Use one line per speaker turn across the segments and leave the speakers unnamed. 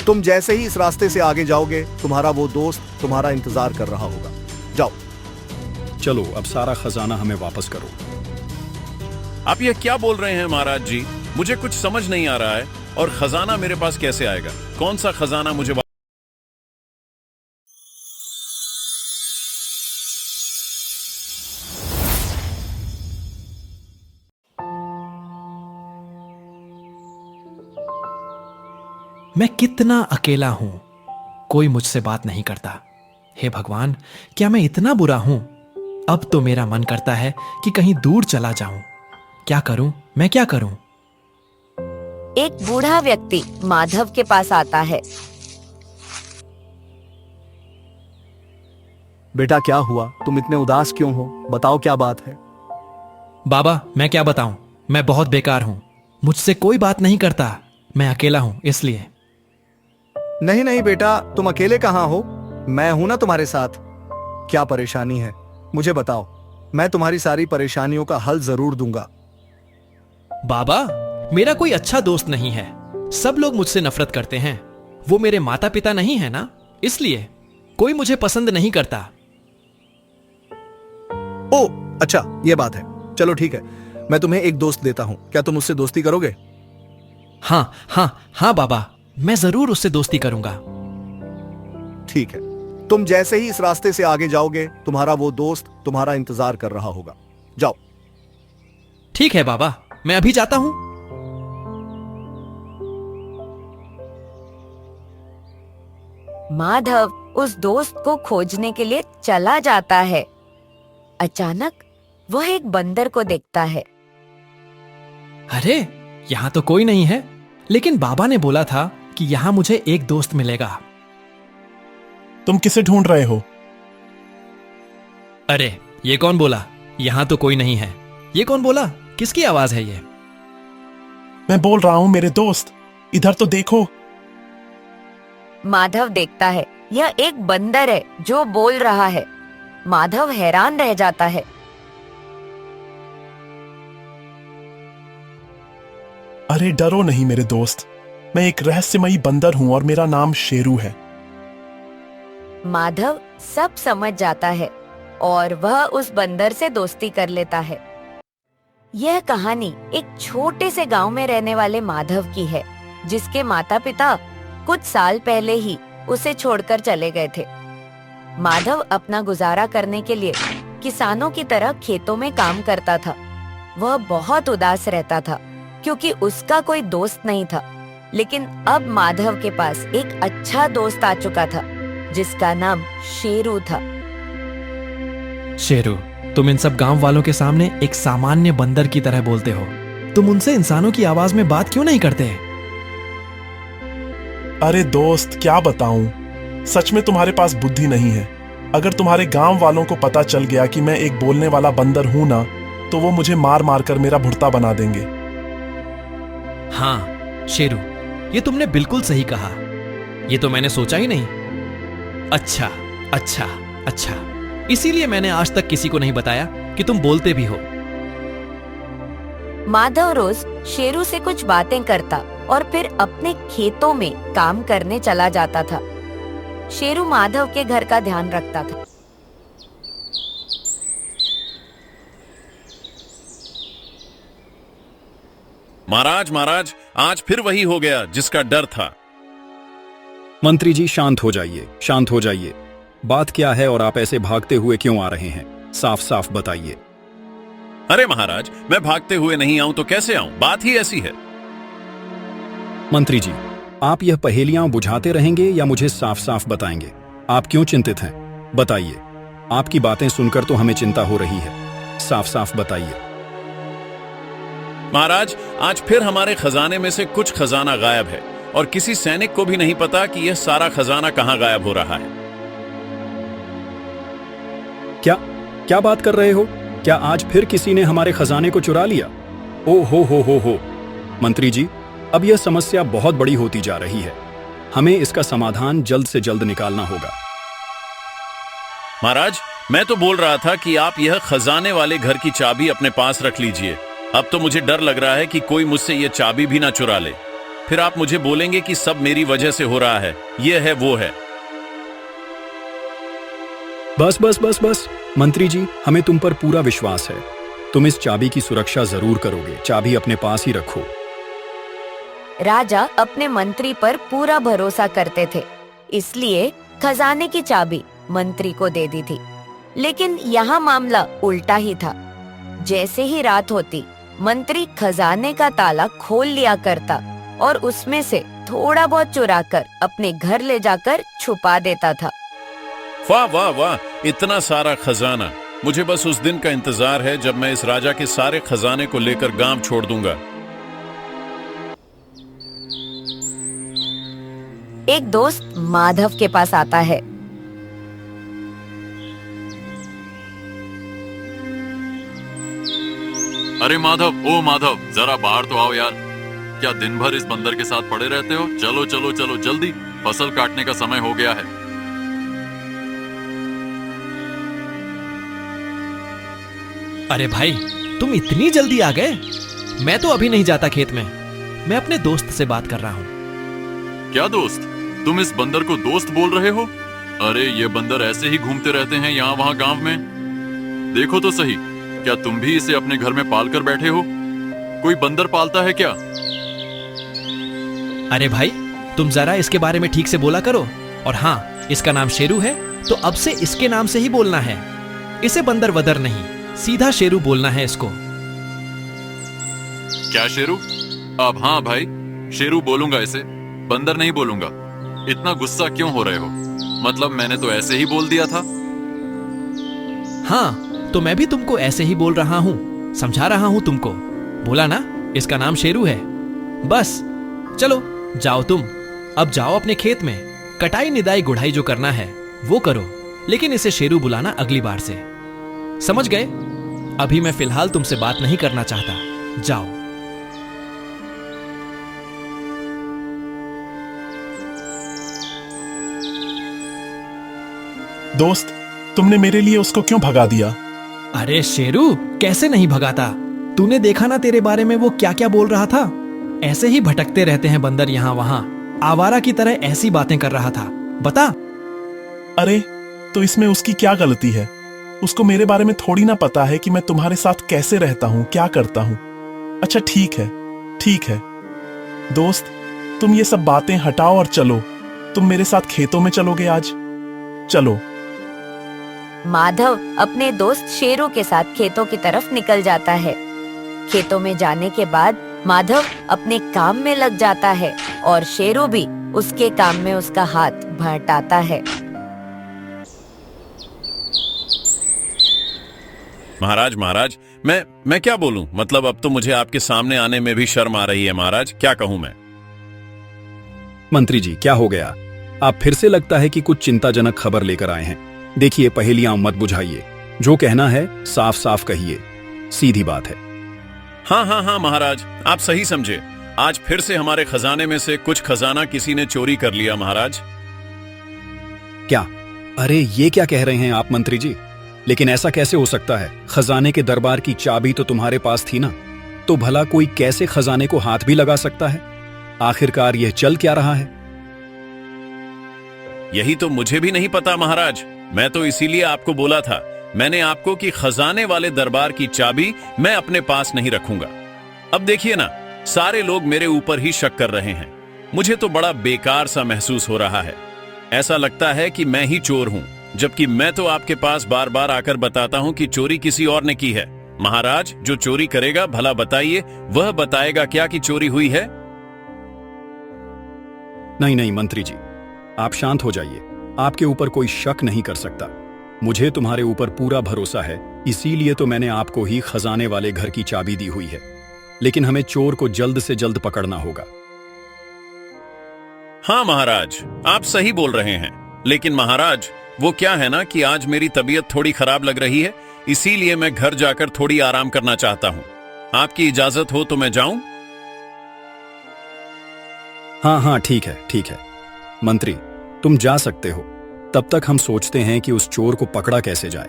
तुम जैसे ही इस रास्ते से आगे जाओगे, तुम्हारा वो दोस्त तुम्हारा इंतजार कर रहा होगा। जाओ।
चलो अब सारा खजाना हमें वापस करो।
आप ये क्या बोल रहे हैं महाराज जी? मुझे कुछ समझ नहीं आ रहा है। और खजाना मेरे पास कैसे आएगा? कौन सा खजाना मुझे
मैं कितना अकेला हूं, कोई मुझसे बात नहीं करता। हे भगवान, क्या मैं इतना बुरा हूं? अब तो मेरा मन करता है कि कहीं दूर चला जाऊं। क्या करूं? मैं क्या करूं?
एक बूढ़ा व्यक्ति माधव के पास आता है।
बेटा क्या हुआ? तुम इतने उदास क्यों हो? बताओ क्या बात है।
बाबा, मैं क्या बताऊं? मैं बहुत बेकार हूं। मुझसे कोई बात नहीं करता। मैं अकेला हूं इसलिए।
नहीं नहीं बेटा, तुम अकेले कहां हो? मैं हूं ना तुम्हारे साथ। क्या परेशानी है मुझे बताओ, मैं तुम्हारी सारी परेशानियों का हल जरूर दूंगा।
बाबा, मेरा कोई अच्छा दोस्त नहीं है। सब लोग मुझसे नफरत करते हैं। वो मेरे माता पिता नहीं है ना, इसलिए कोई मुझे पसंद नहीं करता।
ओ अच्छा, ये बात है। चलो ठीक है, मैं तुम्हें एक दोस्त देता हूं। क्या तुम उससे दोस्ती करोगे?
हाँ हाँ हाँ बाबा, मैं जरूर उससे दोस्ती करूंगा।
ठीक है, तुम जैसे ही इस रास्ते से आगे जाओगे, तुम्हारा वो दोस्त तुम्हारा इंतजार कर रहा होगा। जाओ।
ठीक है बाबा, मैं अभी जाता हूं।
माधव उस दोस्त को खोजने के लिए चला जाता है। अचानक वह एक बंदर को देखता है।
अरे, यहां तो कोई नहीं है, लेकिन बाबा ने बोला था कि यहां मुझे एक दोस्त मिलेगा।
तुम किसे ढूंढ रहे हो?
अरे, ये कौन बोला? यहां तो कोई नहीं है। ये कौन बोला? किसकी आवाज है ये?
मैं बोल रहा हूं मेरे दोस्त, इधर तो देखो।
माधव देखता है, यह एक बंदर है जो बोल रहा है। माधव हैरान रह जाता है।
अरे डरो नहीं मेरे दोस्त, मैं एक रहस्यमयी बंदर हूं और मेरा नाम शेरू है।
माधव सब समझ जाता है और वह उस बंदर से दोस्ती कर लेता है। यह कहानी एक छोटे से गांव में रहने वाले माधव की है, जिसके माता पिता कुछ साल पहले ही उसे छोड़कर चले गए थे। माधव अपना गुजारा करने के लिए किसानों की तरह खेतों में काम करता था। वह बहुत उदास रहता था क्योंकि उसका कोई दोस्त नहीं था। लेकिन अब माधव के पास एक अच्छा दोस्त आ चुका था, जिसका नाम शेरू था।
शेरू, तुम इन सब गांव वालों के सामने एक सामान्य बंदर की तरह बोलते हो। तुम उनसे इंसानों की आवाज में बात क्यों नहीं करते?
अरे दोस्त, क्या बताऊं, सच में तुम्हारे पास बुद्धि नहीं है। अगर तुम्हारे गांव वालों को पता चल गया कि मैं एक बोलने वाला बंदर हूं ना, तो वो मुझे मार मार कर मेरा भुर्ता बना देंगे।
हाँ शेरू, ये तुमने बिल्कुल सही कहा। ये तो मैंने सोचा ही नहीं। अच्छा अच्छा अच्छा, इसीलिए मैंने आज तक किसी को नहीं बताया कि तुम बोलते भी हो।
माधव रोज शेरू से कुछ बातें करता और फिर अपने खेतों में काम करने चला जाता था। शेरू माधव के घर का ध्यान रखता था।
महाराज महाराज, आज फिर वही हो गया जिसका डर था।
मंत्री जी शांत हो जाइए, शांत हो जाइए। बात क्या है और आप ऐसे भागते हुए क्यों आ रहे हैं? साफ साफ बताइए।
अरे महाराज, मैं भागते हुए नहीं आऊं तो कैसे आऊं? बात ही ऐसी है।
मंत्री जी, आप यह पहेलियां बुझाते रहेंगे या मुझे साफ साफ बताएंगे? आप क्यों चिंतित हैं? बताइए। आपकी बातें सुनकर तो हमें चिंता हो रही है। साफ साफ बताइए।
महाराज, आज फिर हमारे खजाने में से कुछ खजाना गायब है और किसी सैनिक को भी नहीं पता कि यह सारा खजाना कहां गायब हो रहा है।
क्या क्या बात कर रहे हो? क्या आज फिर किसी ने हमारे खजाने को चुरा लिया? ओ हो। मंत्री जी, अब यह समस्या बहुत बड़ी होती जा रही है। हमें इसका समाधान जल्द से जल्द निकालना होगा।
महाराज, मैं तो बोल रहा था कि आप यह खजाने वाले घर की चाबी अपने पास रख लीजिए। अब तो मुझे डर लग रहा है कि कोई मुझसे यह चाबी भी ना चुरा ले। फिर आप मुझे बोलेंगे कि सब मेरी वजह से हो रहा है, ये है वो है।
बस बस बस बस मंत्री जी, हमें तुम पर पूरा विश्वास है। तुम इस चाबी की सुरक्षा जरूर करोगे। चाबी अपने पास ही रखो।
राजा अपने मंत्री पर पूरा भरोसा करते थे, इसलिए खजाने की चाबी मंत्री को दे दी थी। लेकिन यहाँ मामला उल्टा ही था। जैसे ही रात होती, मंत्री खजाने का ताला खोल लिया करता और उसमें से थोड़ा बहुत चुराकर अपने घर ले जाकर छुपा देता था।
वाह वाह वाह, इतना सारा खजाना। मुझे बस उस दिन का इंतजार है जब मैं इस राजा के सारे खजाने को लेकर गांव छोड़ दूंगा।
एक दोस्त माधव के पास आता है।
अरे माधव, ओ माधव, जरा बाहर तो आओ यार। क्या दिन भर इस बंदर के साथ पड़े रहते हो? चलो चलो चलो जल्दी, फसल काटने का समय हो गया है।
अरे भाई, तुम इतनी जल्दी आ गए? मैं तो अभी नहीं जाता खेत में। मैं अपने दोस्त से बात कर रहा हूँ।
क्या दोस्त? तुम इस बंदर को दोस्त बोल रहे हो? अरे ये बंदर ऐसे ही घूमते रहते हैं यहाँ वहाँ गांव में। देखो तो सही, क्या तुम भी इसे अपने घर में पाल कर बैठे हो? कोई बंदर पालता है क्या?
अरे भाई, तुम जरा इसके बारे में ठीक से बोला करो। और हाँ, इसका नाम शेरू है, तो अब से इसके नाम से ही बोलना है। इसे बंदर वदर नहीं, सीधा शेरू बोलना है इसको।
क्या शेरू? अब हाँ भाई, शेरू बोलूंगा इसे, बंदर नहीं बोलूंगा। इतना गुस्सा क्यों हो रहे हो? मतलब मैंने तो ऐसे ही बोल दिया था।
हाँ, तो मैं भी तुमको ऐसे ही बोल रहा हूँ, समझा रहा हूँ तुमको। बोला ना, इसका नाम शेरू है। बस चलो जाओ तुम। अब जाओ अपने खेत में, कटाई निदाई गुड़ाई जो करना है वो करो। लेकिन इसे शेरू बुलाना अगली बार से, समझ गए? अभी मैं फिलहाल तुमसे बात नहीं करना चाहता। जाओ।
दोस्त, तुमने मेरे लिए उसको क्यों भगा दिया?
अरे शेरू, कैसे नहीं भगाता? तूने देखा ना तेरे बारे में वो क्या क्या बोल रहा था। ऐसे ही भटकते रहते हैं बंदर यहाँ वहां, आवारा की तरह ऐसी बातें कर रहा था। बता।
अरे तो इसमें उसकी क्या गलती है? उसको मेरे बारे में थोड़ी ना पता है कि मैं तुम्हारे साथ कैसे रहता हूँ, क्या करता हूँ। अच्छा ठीक है, ठीक है दोस्त, तुम ये सब बातें हटाओ और चलो। तुम मेरे साथ खेतों में चलोगे आज? चलो।
माधव अपने दोस्त शेरू के साथ खेतों की तरफ निकल जाता है। खेतों में जाने के बाद माधव अपने काम में लग जाता है और शेरू भी उसके काम में उसका हाथ बटाता है।
महाराज महाराज, मैं क्या बोलूं? मतलब अब तो मुझे आपके सामने आने में भी शर्म आ रही है महाराज। क्या कहूं मैं?
मंत्री जी, क्या हो गया? आप फिर से लगता है कि कुछ चिंताजनक खबर लेकर आए हैं। देखिए, पहेलियां मत बुझाइए। जो कहना है साफ साफ कहिए, सीधी बात है।
हाँ हाँ हाँ महाराज, आप सही समझे। आज फिर से हमारे खजाने में से कुछ खजाना किसी ने चोरी कर लिया महाराज।
क्या? अरे ये क्या कह रहे हैं आप मंत्री जी? लेकिन ऐसा कैसे हो सकता है? खजाने के दरबार की चाबी तो तुम्हारे पास थी ना, तो भला कोई कैसे खजाने को हाथ भी लगा सकता है? आखिरकार यह चल क्या रहा है?
यही तो मुझे भी नहीं पता महाराज। मैं तो इसीलिए आपको बोला था, मैंने आपको कि खजाने वाले दरबार की चाबी मैं अपने पास नहीं रखूंगा। अब देखिए ना, सारे लोग मेरे ऊपर ही शक कर रहे हैं। मुझे तो बड़ा बेकार सा महसूस हो रहा है। ऐसा लगता है कि मैं ही चोर हूं, जबकि मैं तो आपके पास बार बार आकर बताता हूं कि चोरी किसी और ने की है। महाराज, जो चोरी करेगा भला बताइए, वह बताएगा क्या कि चोरी हुई है?
नहीं नहीं मंत्री जी, आप शांत हो जाइए। आपके ऊपर कोई शक नहीं कर सकता। मुझे तुम्हारे ऊपर पूरा भरोसा है, इसीलिए तो मैंने आपको ही खजाने वाले घर की चाबी दी हुई है। लेकिन हमें चोर को जल्द से जल्द पकड़ना होगा।
हाँ महाराज, आप सही बोल रहे हैं। लेकिन महाराज, वो क्या है ना कि आज मेरी तबीयत थोड़ी खराब लग रही है, इसीलिए मैं घर जाकर थोड़ी आराम करना चाहता हूं। आपकी इजाजत हो तो मैं जाऊं?
हाँ हाँ ठीक है, ठीक है मंत्री, तुम जा सकते हो। तब तक हम सोचते हैं कि उस चोर को पकड़ा कैसे जाए।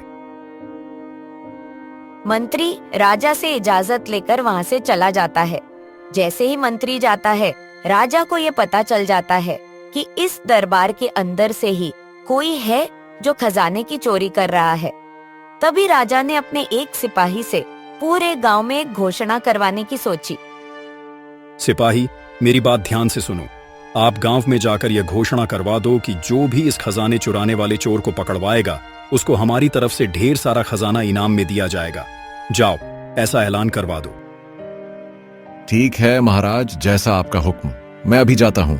मंत्री राजा से इजाजत लेकर वहां से चला जाता है। जैसे ही मंत्री जाता है, राजा को ये पता चल जाता है कि इस दरबार के अंदर से ही कोई है जो खजाने की चोरी कर रहा है। तभी राजा ने अपने एक सिपाही से पूरे गांव में एक घोषणा करवाने की सोची।
सिपाही, मेरी बात ध्यान से सुनो। आप गांव में जाकर यह घोषणा करवा दो कि जो भी इस खजाने चुराने वाले चोर को पकड़वाएगा उसको हमारी तरफ से ढेर सारा खजाना इनाम में दिया जाएगा। जाओ, ऐसा ऐलान करवा दो।
ठीक है महाराज, जैसा आपका हुक्म। मैं अभी जाता हूँ।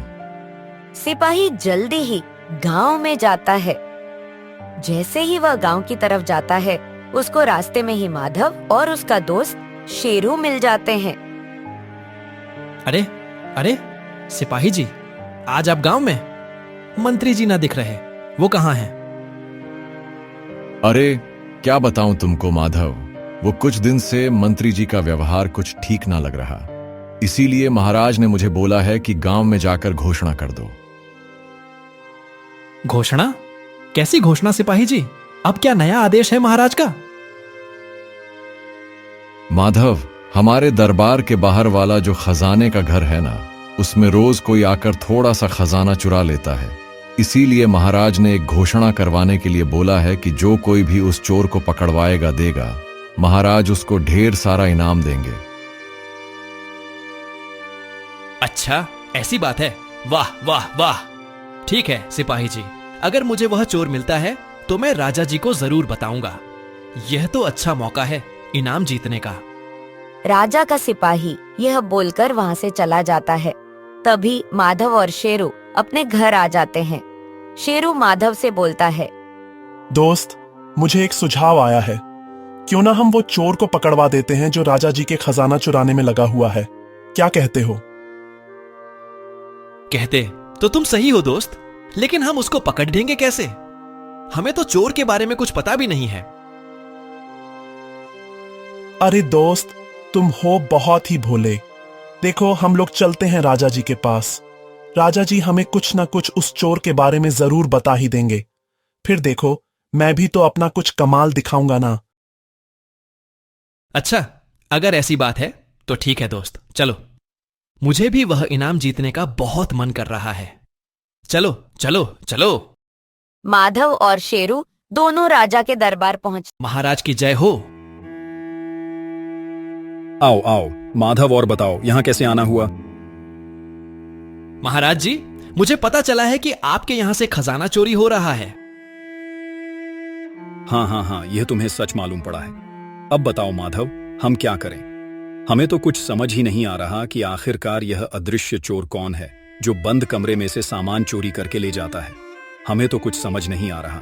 सिपाही जल्दी ही गांव में जाता है। जैसे ही वह गांव की तरफ जाता है, उसको रास्ते में ही माधव और उसका दोस्त शेरू मिल जाते हैं।
अरे अरे सिपाही जी, आज आप गांव में? मंत्री जी ना दिख रहे, वो कहाँ हैं?
अरे क्या बताऊं तुमको माधव, वो कुछ दिन से मंत्री जी का व्यवहार कुछ ठीक ना लग रहा। इसीलिए महाराज ने मुझे बोला है कि गांव में जाकर घोषणा कर दो।
घोषणा? कैसी घोषणा सिपाही जी? अब क्या नया आदेश है महाराज का?
माधव, हमारे दरबार के बाहर वाला जो खजाने का घर है ना, उसमें रोज कोई आकर थोड़ा सा खजाना चुरा लेता है। इसीलिए महाराज ने एक घोषणा करवाने के लिए बोला है कि जो कोई भी उस चोर को पकड़वाएगा देगा, महाराज उसको ढेर सारा इनाम देंगे।
अच्छा, ऐसी बात है? वाह वाह वाह! ठीक है सिपाही जी, अगर मुझे वह चोर मिलता है तो मैं राजा जी को जरूर बताऊंगा। यह तो अच्छा मौका है इनाम जीतने का।
राजा का सिपाही यह बोलकर वहाँ से चला जाता है। तभी माधव और शेरू अपने घर आ जाते हैं। शेरू माधव से बोलता है,
दोस्त, मुझे एक सुझाव आया है। क्यों ना हम वो चोर को पकड़वा देते हैं जो राजा जी के खजाना चुराने में लगा हुआ है। क्या कहते हो?
कहते तो तुम सही हो दोस्त, लेकिन हम उसको पकड़ लेंगे कैसे? हमें तो चोर के बारे में कुछ पता भी नहीं है।
अरे दोस्त, तुम हो बहुत ही भोले। देखो, हम लोग चलते हैं राजा जी के पास। राजा जी हमें कुछ ना कुछ उस चोर के बारे में जरूर बता ही देंगे। फिर देखो, मैं भी तो अपना कुछ कमाल दिखाऊंगा ना।
अच्छा, अगर ऐसी बात है तो ठीक है दोस्त, चलो। मुझे भी वह इनाम जीतने का बहुत मन कर रहा है। चलो चलो चलो।
माधव और शेरू दोनों राजा के दरबार पहुंच।
महाराज की जय हो।
आओ आओ माधव, और बताओ यहां कैसे आना हुआ?
महाराज जी, मुझे पता चला है कि आपके यहां से खजाना चोरी हो रहा है।
हाँ हाँ हाँ, यह तुम्हें सच मालूम पड़ा है। अब बताओ माधव, हम क्या करें? हमें तो कुछ समझ ही नहीं आ रहा कि आखिरकार यह अदृश्य चोर कौन है जो बंद कमरे में से सामान चोरी करके ले जाता है। हमें तो कुछ समझ नहीं आ रहा।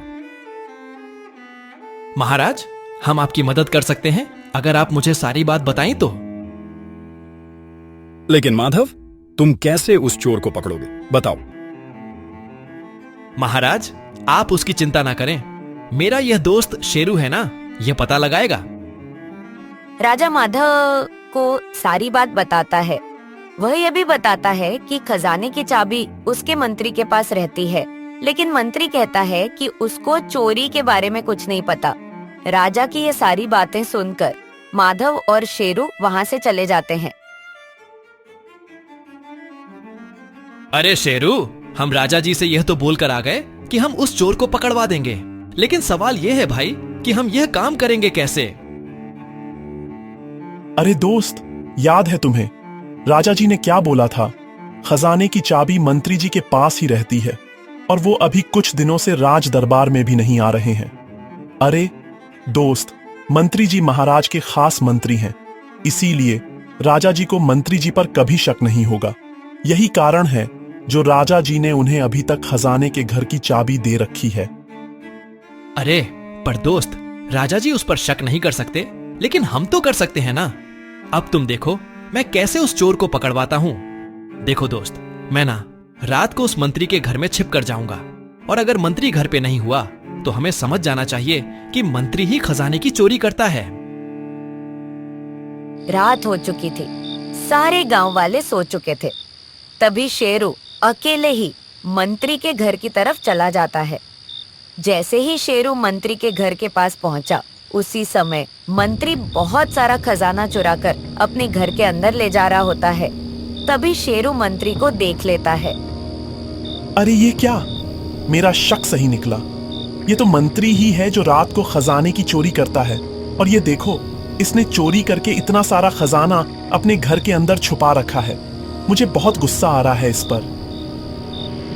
महाराज, हम आपकी मदद कर सकते हैं अगर आप मुझे सारी बात बताएं तो।
लेकिन माधव, तुम कैसे उस चोर को पकड़ोगे? बताओ।
महाराज, आप उसकी चिंता ना करें। मेरा यह दोस्त शेरू है ना, यह पता लगाएगा।
राजा माधव को सारी बात बताता है। वह यह भी बताता है कि खजाने की चाबी उसके मंत्री के पास रहती है, लेकिन मंत्री कहता है कि उसको चोरी के बारे में कुछ नहीं पता। राजा की ये सारी बातें सुनकर माधव और शेरू वहाँ से चले जाते हैं।
अरे शेरू, हम राजा जी से यह तो बोलकर आ गए कि हम उस चोर को पकड़वा देंगे, लेकिन सवाल यह है भाई कि हम यह काम करेंगे कैसे?
अरे दोस्त, याद है तुम्हें राजा जी ने क्या बोला था? खजाने की चाबी मंत्री जी के पास ही रहती है, और वो अभी कुछ दिनों से राज दरबार में भी नहीं आ रहे हैं। अरे दोस्त, मंत्री जी महाराज के खास मंत्री हैं, इसीलिए राजा जी को मंत्री जी पर कभी शक नहीं होगा। यही कारण है जो राजा जी ने उन्हें अभी तक खजाने के घर की चाबी दे रखी है।
अरे पर दोस्त, राजा जी उस पर शक नहीं कर सकते, लेकिन हम तो कर सकते हैं ना। अब तुम देखो मैं कैसे उस चोर को पकड़वाता हूं। देखो दोस्त, मैं ना रात को उस मंत्री के घर में छिप कर जाऊंगा, और अगर मंत्री घर पे नहीं हुआ तो हमें समझ जाना चाहिए कि मंत्री ही खजाने की चोरी करता है।
रात हो चुकी थी, सारे गांव वाले सो चुके थे। तभी शेरू अकेले ही मंत्री के घर की तरफ चला जाता है। जैसे ही शेरू मंत्री के घर के पास पहुंचा, उसी समय मंत्री बहुत सारा खजाना चुराकर अपने घर के अंदर ले जा रहा होता है। तभी शेरू मंत्री को देख लेता है।
अरे ये क्या, मेरा शक सही निकला। ये तो मंत्री ही है जो रात को खजाने की चोरी करता है। और ये देखो, इसने चोरी करके इतना सारा खजाना अपने घर के अंदर छुपा रखा है। मुझे बहुत गुस्सा आ रहा है इस पर।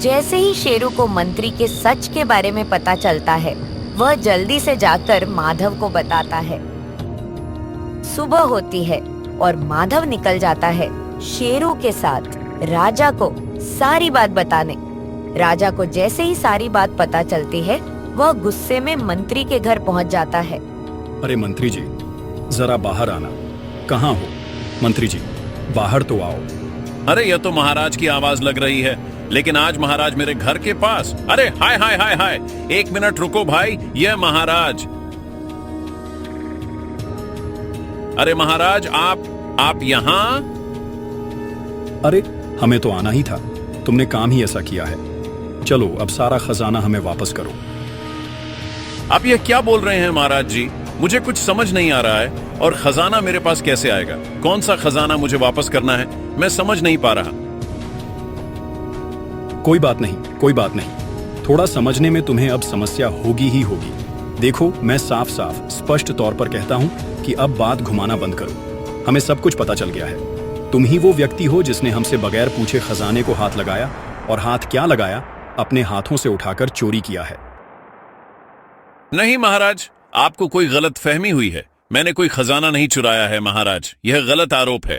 जैसे ही शेरू को मंत्री के सच के बारे में पता चलता है, वह जल्दी से जाकर माधव को बताता है। सुबह होती है और माधव निकल जाता है शेरू के साथ राजा को सारी बात बताने। राजा को जैसे ही सारी बात पता चलती है, वह गुस्से में मंत्री के घर पहुंच जाता है।
अरे मंत्री जी, जरा बाहर आना। कहाँ हो? मंत्री जी, बाहर तो आओ।
अरे यह तो महाराज की आवाज लग रही है, लेकिन आज महाराज मेरे घर के पास। अरे हाय हाय हाय हाय, एक मिनट रुको भाई, यह महाराज। अरे महाराज, आप यहाँ?
अरे हमें तो आना ही था, तुमने काम ही ऐसा किया है। चलो अब सारा खजाना हमें वापस करो।
आप ये क्या बोल रहे हैं महाराज जी? मुझे कुछ समझ नहीं आ रहा है। और खजाना मेरे पास कैसे आएगा? कौन सा खजाना मुझे वापस करना है? मैं समझ नहीं पा रहा।
कोई बात नहीं, कोई बात नहीं। थोड़ा समझने में तुम्हें अब समस्या होगी ही होगी। देखो, मैं साफ साफ स्पष्ट तौर पर कहता हूं कि अब बात घुमाना बंद करो। हमें सब कुछ पता चल गया है। तुम ही वो व्यक्ति हो जिसने हमसे बगैर पूछे खजाने को हाथ लगाया, और हाथ क्या लगाया, अपने हाथों से उठाकर चोरी किया है।
नहीं महाराज, आपको कोई गलत फहमी हुई है। मैंने कोई खजाना नहीं चुराया है महाराज, यह गलत आरोप है।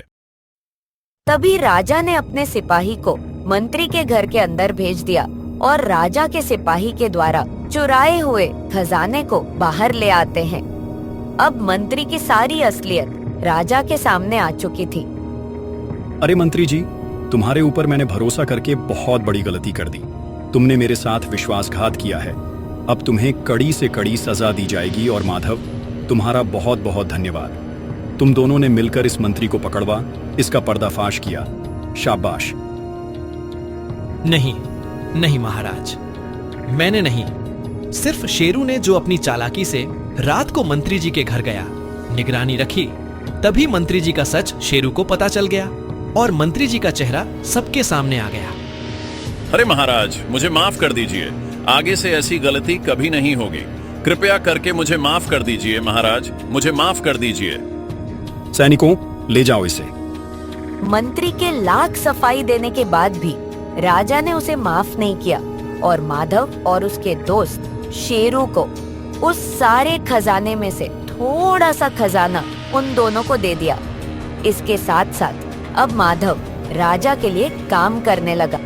तभी राजा ने अपने सिपाही को मंत्री के घर के अंदर भेज दिया और राजा के सिपाही के द्वारा चुराए हुए खजाने को बाहर ले आते हैं। अब मंत्री की सारी असलियत राजा के सामने आ चुकी थी।
अरे मंत्री जी, तुम्हारे ऊपर मैंने भरोसा करके बहुत बड़ी गलती कर दी। तुमने मेरे साथ विश्वासघात किया है। अब तुम्हें कड़ी से कड़ी सजा दी जाएगी। और माधव, तुम्हारा बहुत बहुत धन्यवाद। तुम दोनों ने मिलकर इस मंत्री को पकड़वा, इसका पर्दाफाश किया। शाबाश।
नहीं नहीं महाराज, मैंने नहीं, सिर्फ शेरू ने, जो अपनी चालाकी से रात को मंत्री जी के घर गया, निगरानी रखी, तभी मंत्री जी का सच शेरू को पता चल गया और मंत्री जी का चेहरा सबके सामने आ गया।
अरे महाराज, मुझे माफ कर दीजिए। आगे से ऐसी गलती कभी नहीं होगी। कृपया करके मुझे माफ कर दीजिए महाराज, मुझे माफ कर दीजिए।
सैनिकों, ले जाओ इसे।
मंत्री के लाख सफाई देने के बाद भी राजा ने उसे माफ नहीं किया और माधव और उसके दोस्त शेरू को उस सारे खजाने में से थोड़ा सा खजाना उन दोनों को दे दिया। इसके साथ साथ अब माधव राजा के लिए काम करने लगा।